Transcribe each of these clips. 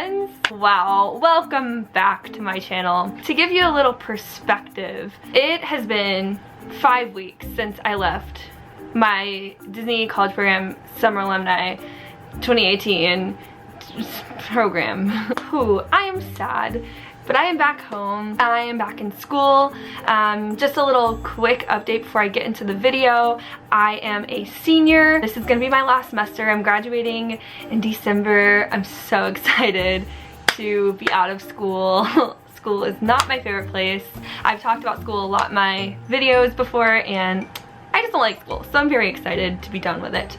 friends! Wow, welcome back to my channel. To give you a little perspective, it has been 5 weeks since I left my Disney College Program Summer Alumni 2018 program. Ooh, I am sad. But I am back home. I am back in school. Just a little quick update before I get into the video. I am a senior. This is gonna be my last semester. I'm graduating in December. I'm so excited to be out of school. School is not my favorite place. I've talked about school a lot in my videos before and I just don't like school. So I'm very excited to be done with it.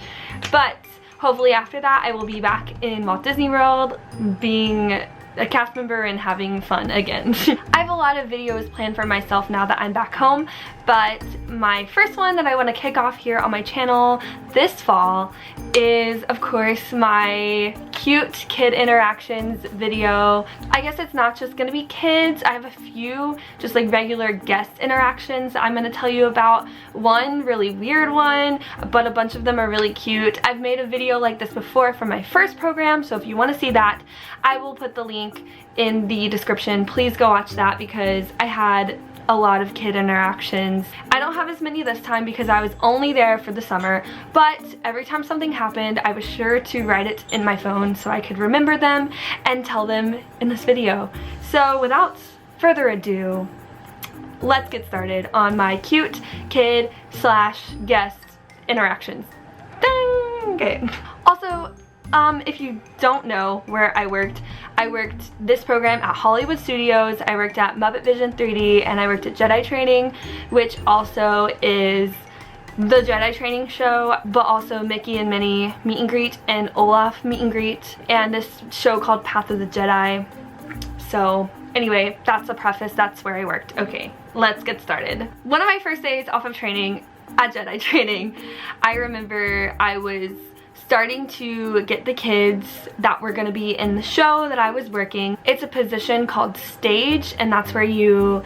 But hopefully after that I will be back in Walt Disney World being a cast member and having fun again. I have a lot of videos planned for myself now that I'm back home, but my first one that I want to kick off here on my channel this fall is, of course, my cute kid interactions video. I guess it's not just gonna be kids. I have a few just like regular guest interactions I'm gonna tell you about. One really weird one, but a bunch of them are really cute. I've made a video like this before for my first program, so if you want to see that, I will put the link in the description. Please go watch that because I had a lot of kid interactions. I don't have as many this time because I was only there for the summer, but every time something happened, I was sure to write it in my phone so I could remember them and tell them in this video. So without further ado, let's get started on my cute kid / guest interactions. Ding! Okay. Also, if you don't know where I worked this program at Hollywood Studios, I worked at Muppet Vision 3D, and I worked at Jedi Training, which also is the Jedi Training show, but also Mickey and Minnie meet and greet and Olaf meet and greet, and this show called Path of the Jedi. So anyway, that's a preface, that's where I worked. Okay, let's get started. One of my first days off of training at Jedi Training, I remember I was starting to get the kids that were going to be in the show that I was working. It's a position called stage, and that's where you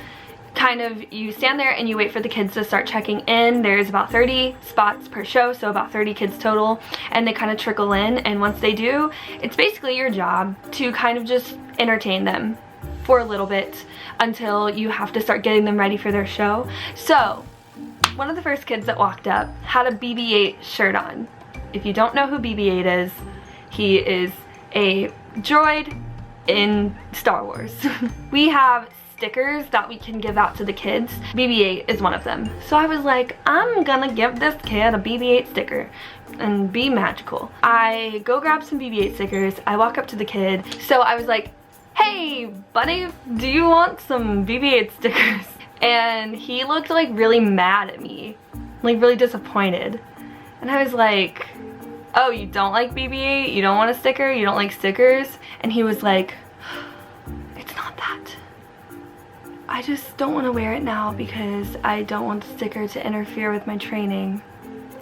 stand there and you wait for the kids to start checking in. There's about 30 spots per show, so about 30 kids total, and they kind of trickle in, and once they do, it's basically your job to kind of just entertain them for a little bit until you have to start getting them ready for their show. So one of the first kids that walked up had a BB-8 shirt on. If you don't know who BB-8 is, he is a droid in Star Wars. We have stickers that we can give out to the kids. BB-8 is one of them. So I was like, I'm gonna give this kid a BB-8 sticker and be magical. I go grab some BB-8 stickers. I walk up to the kid. So I was like, hey buddy, do you want some BB-8 stickers? And he looked like really mad at me, like really disappointed. And I was like, oh, you don't like BB-8? You don't want a sticker? You don't like stickers? And he was like, it's not that. I just don't want to wear it now because I don't want the sticker to interfere with my training.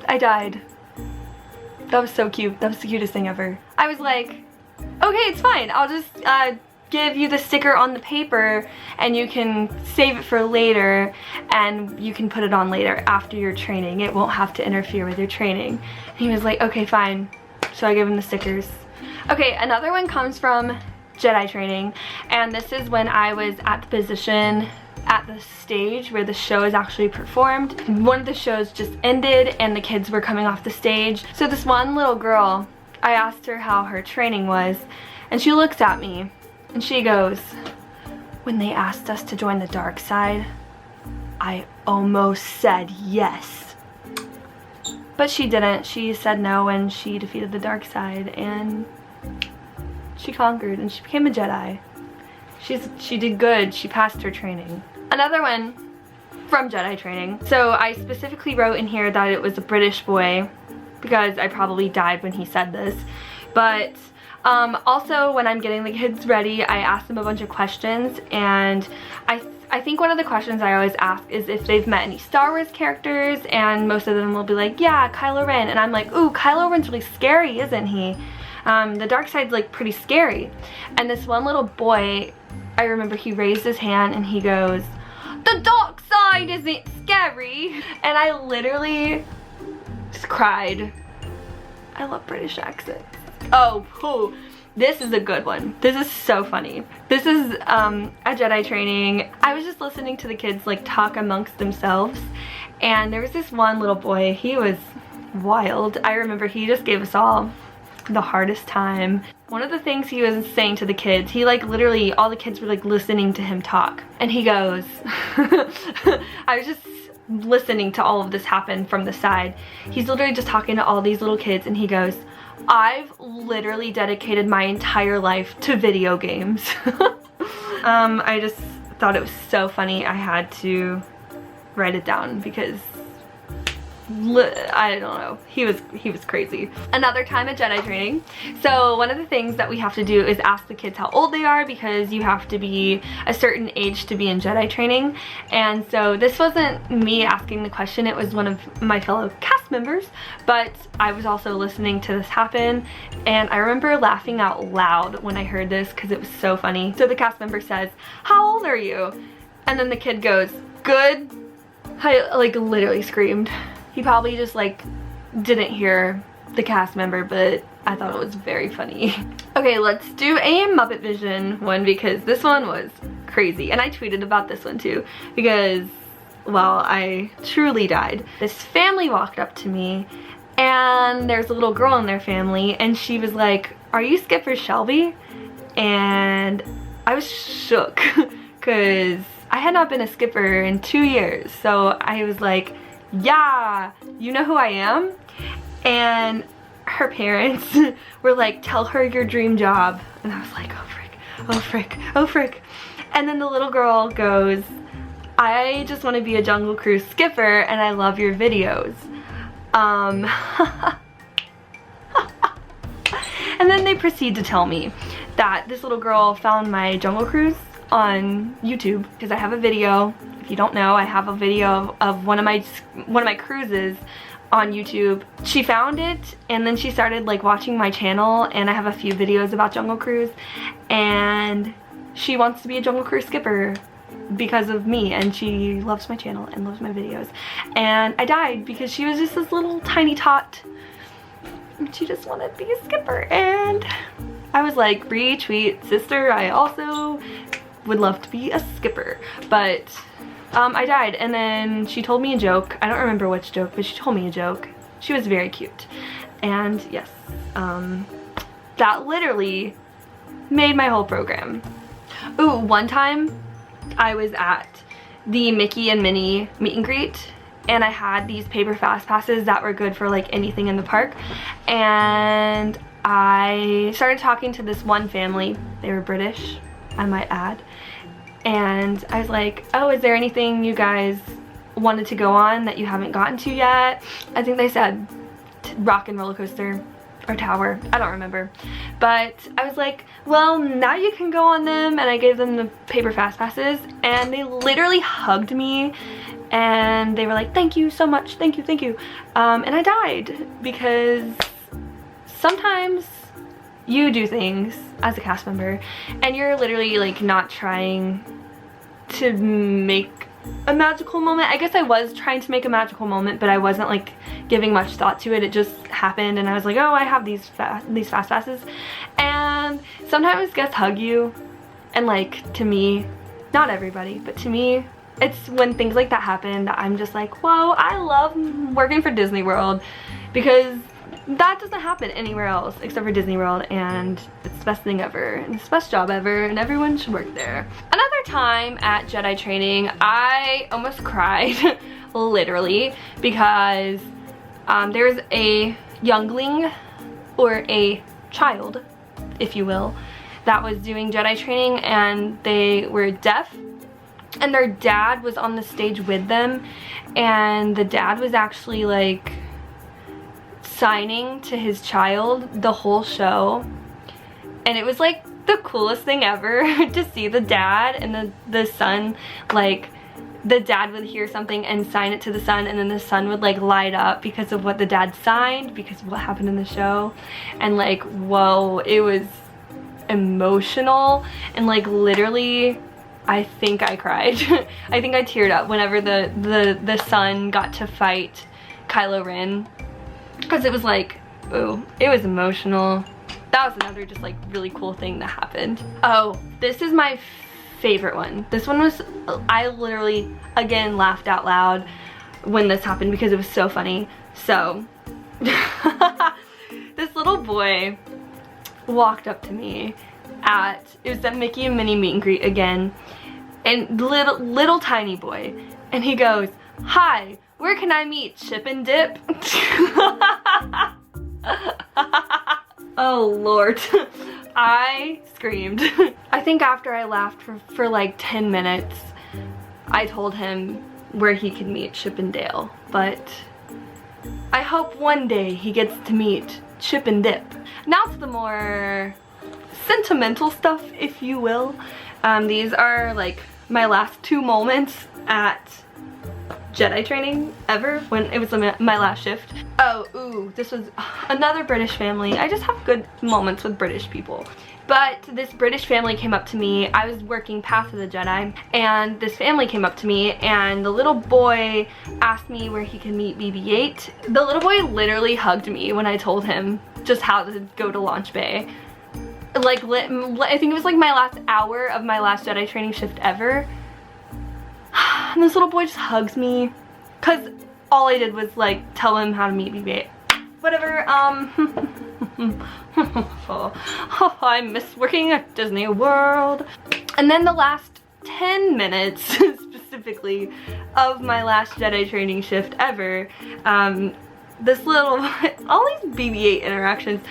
I died. That was so cute. That was the cutest thing ever. I was like, okay, it's fine. I'll just give you the sticker on the paper and you can save it for later and you can put it on later after your training. It won't have to interfere with your training. And he was like, okay, fine. So I gave him the stickers. Okay, another one comes from Jedi Training, and this is when I was at the position at the stage where the show is actually performed. One of the shows just ended and the kids were coming off the stage. So this one little girl, I asked her how her training was, and she looks at me and she goes, when they asked us to join the dark side, I almost said yes. But she didn't. She said no and she defeated the dark side and she conquered and she became a Jedi. She did good. She passed her training. Another one from Jedi Training. So I specifically wrote in here that it was a British boy because I probably died when he said this. But also when I'm getting the kids ready, I ask them a bunch of questions, and I think one of the questions I always ask is if they've met any Star Wars characters, and most of them will be like, yeah, Kylo Ren. And I'm like, ooh, Kylo Ren's really scary, isn't he? The dark side's like pretty scary. And this one little boy, I remember he raised his hand and he goes, the dark side isn't scary. And I literally just cried. I love British accents. Oh, This is a good one. This is so funny. This is a Jedi Training. I was just listening to the kids like talk amongst themselves, and there was this one little boy. He was wild. I remember he just gave us all the hardest time. One of the things he was saying to the kids, he like literally, all the kids were like listening to him talk, and he goes, I was just listening to all of this happen from the side. He's literally just talking to all these little kids, and he goes, I've literally dedicated my entire life to video games. I just thought it was so funny. I had to write it down because I don't know, he was crazy. Another time at Jedi Training, so one of the things that we have to do is ask the kids how old they are, because you have to be a certain age to be in Jedi Training. And so this wasn't me asking the question, it was one of my fellow cast members, but I was also listening to this happen, and I remember laughing out loud when I heard this because it was so funny. So the cast member says, how old are you? And then the kid goes, good. I like literally screamed. He probably just like didn't hear the cast member, but I thought it was very funny. Okay, let's do a Muppet Vision one, because this one was crazy. And I tweeted about this one too, because, well, I truly died. This family walked up to me, and there's a little girl in their family, and she was like, are you Skipper Shelby? And I was shook because I had not been a skipper in 2 years. So I was like, yeah, you know who I am? And her parents were like, tell her your dream job. And I was like, oh frick, oh frick, oh frick. And then the little girl goes, I just want to be a Jungle Cruise skipper, and I love your videos. And then they proceed to tell me that this little girl found my Jungle Cruise on YouTube, because I have a video. If you don't know, I have a video of one of my cruises on YouTube. She found it, and then she started like watching my channel, and I have a few videos about Jungle Cruise, and she wants to be a Jungle Cruise skipper because of me, and she loves my channel and loves my videos. And I died because she was just this little tiny tot, and she just wanted to be a skipper, and I was like, retweet sister, I also would love to be a skipper. But I died, and then she told me a joke. I don't remember which joke, but she told me a joke. She was very cute. And yes, that literally made my whole program. Ooh, one time I was at the Mickey and Minnie meet and greet, and I had these paper fast passes that were good for like anything in the park, and I started talking to this one family. They were British, I might add. And I was like, oh, is there anything you guys wanted to go on that you haven't gotten to yet? I think they said rock and roller coaster or tower, I don't remember. But I was like, well, now you can go on them. And I gave them the paper fast passes, and they literally hugged me, and they were like, thank you so much, thank you, thank you. And I died because sometimes you do things as a cast member and you're literally like not trying to make a magical moment. I guess I was trying to make a magical moment, but I wasn't like giving much thought to it. It just happened, and I was like, oh, I have these fast passes. And sometimes guests hug you, and like, to me, not everybody, but to me, it's when things like that happen that I'm just like, whoa, I love working for Disney World, because that doesn't happen anywhere else except for Disney World, and it's the best thing ever, and it's the best job ever, and everyone should work there. Another time at Jedi Training, I almost cried, literally, because there was a youngling, or a child, if you will, that was doing Jedi Training, and they were deaf, and their dad was on the stage with them, and the dad was actually like signing to his child the whole show, and it was like the coolest thing ever to see the dad and the son, like the dad would hear something and sign it to the son, and then the son would like light up because of what the dad signed, because of what happened in the show. And like, whoa, it was emotional, and like literally I think I cried. I think I teared up whenever the son got to fight Kylo Ren, because it was like, oh, it was emotional. that was another just like really cool thing that happened. Oh, this is my favorite one. This one was, I literally, again, laughed out loud when this happened because it was so funny. So, this little boy walked up to me it was that Mickey and Minnie meet and greet again, and little tiny boy, and he goes, "Hi, where can I meet Chip and Dip?" Oh Lord. I screamed. I think after I laughed for like 10 minutes, I told him where he could meet Chip and Dale, but I hope one day he gets to meet Chip and Dip. Now to the more sentimental stuff, if you will. These are like my last 2 moments at Jedi Training ever, when it was my last shift. Oh, ooh, this was another British family. I just have good moments with British people. But this British family came up to me. I was working Path of the Jedi, and this family came up to me, and the little boy asked me where he could meet BB-8. The little boy literally hugged me when I told him just how to go to Launch Bay. Like, I think it was like my last hour of my last Jedi Training shift ever. And this little boy just hugs me, cause all I did was like tell him how to meet BB-8. Whatever. Oh, I miss working at Disney World. And then the last 10 minutes specifically of my last Jedi Training shift ever, this little all these BB-8 interactions.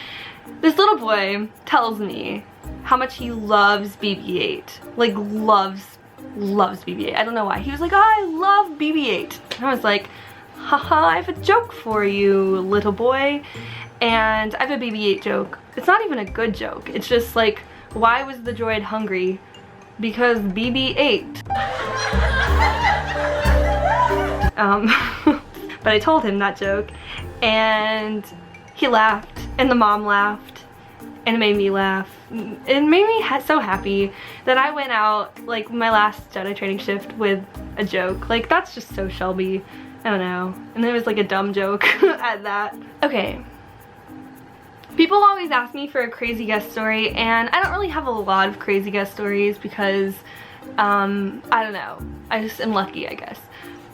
This little boy tells me how much he loves BB-8, like loves BB-8. I don't know why. He was like, "Oh, I love BB-8." And I was like, haha, I have a joke for you, little boy. And I have a BB-8 joke. It's not even a good joke. It's just like, why was the droid hungry? Because BB-8. But I told him that joke, and he laughed, and the mom laughed, and it made me laugh. It made me so happy that I went out like my last Jedi Training shift with a joke. Like, that's just so Shelby. I don't know. And it was like a dumb joke at that. Okay. People always ask me for a crazy guest story, and I don't really have a lot of crazy guest stories because, I don't know. I just am lucky, I guess.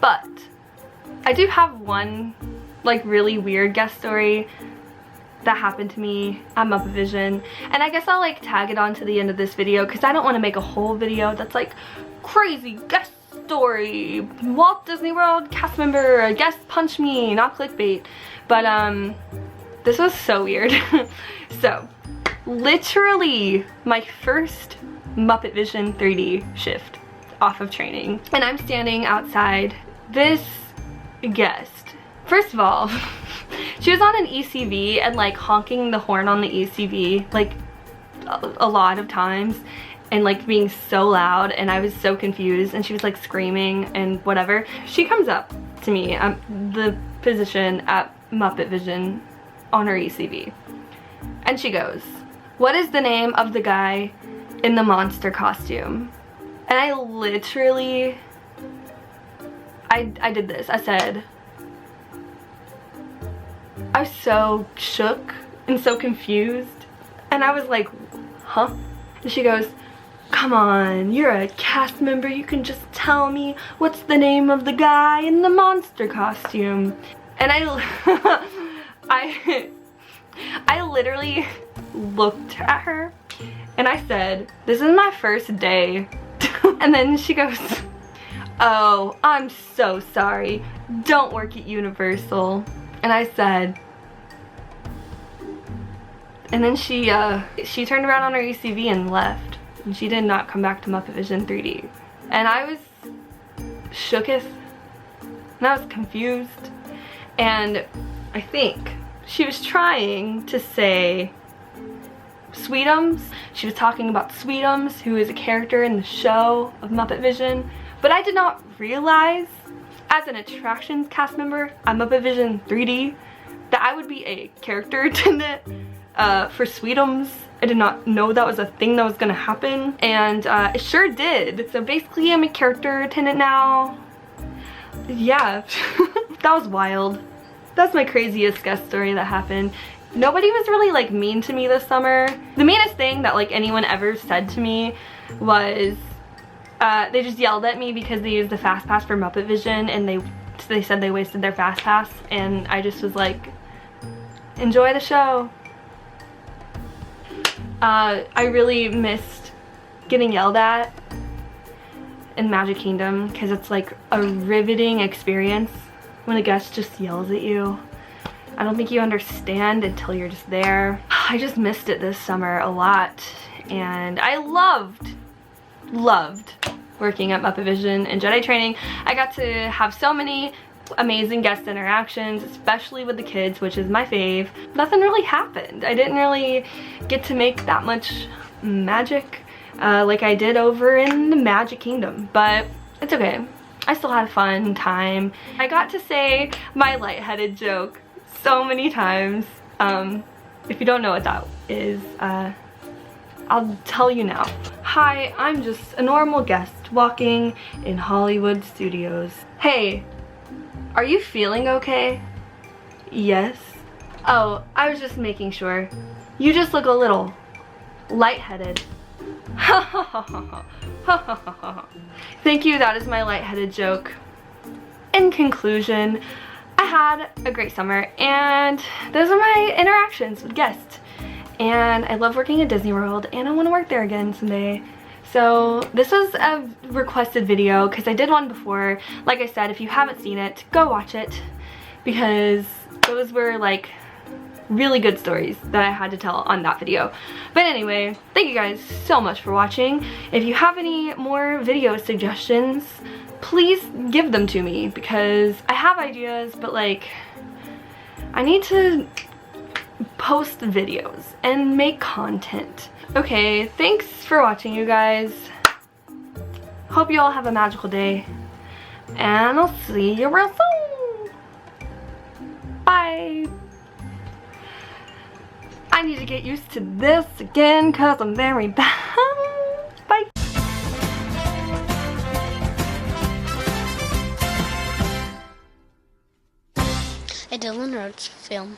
But I do have one like really weird guest story that happened to me at Muppet Vision, and I guess I'll like tag it on to the end of this video because I don't want to make a whole video that's like crazy guest story, Walt Disney World cast member, guest punch me, not clickbait. But this was so weird. So literally my first Muppet Vision 3D shift off of training, and I'm standing outside. This guest, first of all, she was on an ECV and like honking the horn on the ECV like a lot of times, and like being so loud, and I was so confused, and she was like screaming and whatever. She comes up to me, the position at Muppet Vision, on her ECV, and she goes, "What is the name of the guy in the monster costume?" And I literally, I did this. I said, I was so shook and so confused, and I was like, huh? And she goes, "Come on, you're a cast member, you can just tell me what's the name of the guy in the monster costume." And I literally looked at her and I said, "This is my first day." And then she goes, "Oh, I'm so sorry, don't work at Universal." And I said, and then she turned around on her ECV and left, and she did not come back to Muppet Vision 3D. And I was shooketh, and I was confused, and I think she was trying to say Sweetums. She was talking about Sweetums, who is a character in the show of Muppet Vision, but I did not realize, as an attractions cast member at Muppet Vision 3D, that I would be a character attendant for Sweetums. I did not know that was a thing that was gonna happen, and it sure did. So basically I'm a character attendant now. Yeah, that was wild. That's my craziest guest story that happened. Nobody was really like mean to me this summer. The meanest thing that like anyone ever said to me was they just yelled at me because they used the fast pass for Muppet Vision, and they said they wasted their fast pass, and I just was like, enjoy the show. I really missed getting yelled at in Magic Kingdom because it's like a riveting experience when a guest just yells at you. I don't think you understand until you're just there. I just missed it this summer a lot, and I loved working at Muppet Vision and Jedi Training. I got to have so many amazing guest interactions, especially with the kids, which is my fave. Nothing really happened. I didn't really get to make that much magic like I did over in the Magic Kingdom, but it's okay. I still had a fun time. I got to say my lightheaded joke so many times. If you don't know what that is, I'll tell you now. Hi, I'm just a normal guest walking in Hollywood studios. Hey, are you feeling okay? Yes. Oh, I was just making sure. You just look a little lightheaded. Thank you, that is my lightheaded joke. In conclusion, I had a great summer, and those are my interactions with guests. And I love working at Disney World, and I want to work there again someday. So this was a requested video because I did one before. Like I said, if you haven't seen it, go watch it, because those were like really good stories that I had to tell on that video. But anyway, thank you guys so much for watching. If you have any more video suggestions, please give them to me, because I have ideas, but like I need to post videos and make content. Okay, thanks for watching, you guys. Hope you all have a magical day, and I'll see you real soon. Bye. I need to get used to this again because I'm very bad. Bye. A Dylan Rhodes film.